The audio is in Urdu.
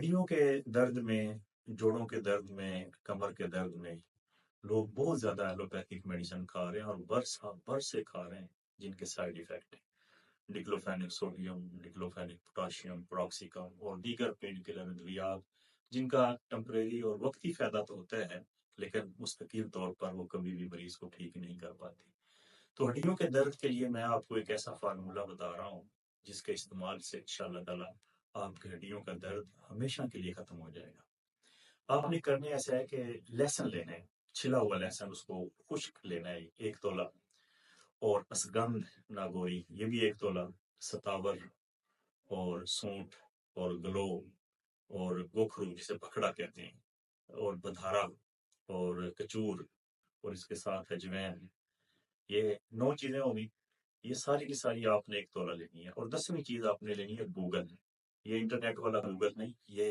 ہڈیوں کے درد میں، جوڑوں کے درد میں، کمر کے درد میں لوگ بہت زیادہ ایلوپیتھک میڈیسن کھا رہے ہیں اور برس سے کھا رہے ہیں، جن کے سائیڈ ایفیکٹ ہیں ڈکلوفینک سوڈیم، ڈکلوفینک پوٹاشیم، پروکسیکم اور دیگر پین کلر ادویات، جن کا ٹمپریری اور وقتی فائدہ تو ہوتا ہے لیکن مستقل طور پر وہ کبھی بھی مریض کو ٹھیک نہیں کر پاتی۔ تو ہڈیوں کے درد کے لیے میں آپ کو ایک ایسا فارمولہ بتا رہا ہوں جس کے استعمال سے انشاءاللہ تعالی آپ کی ہڈیوں کا درد ہمیشہ کے لیے ختم ہو جائے گا۔ آپ نے کرنے ایسا ہے کہ لہسن لینا ہے، چھلا ہوا لہسن، اس کو خشک لینا ہے 1 تولہ، اور اسگندھ ناگوری یہ بھی 1 تولہ، ستاور اور سونٹ اور گلو اور گوکھرو جسے بکھڑا کہتے ہیں، اور بدھارا اور کچور، اور اس کے ساتھ اجوین، یہ 9 چیزیں ہوگی۔ یہ ساری کی ساری آپ نے 1 تولہ لینی ہے۔ اور 10ویں چیز آپ نے لینی ہے گوگل، یہ انٹرنیٹ والا گوگل نہیں، یہ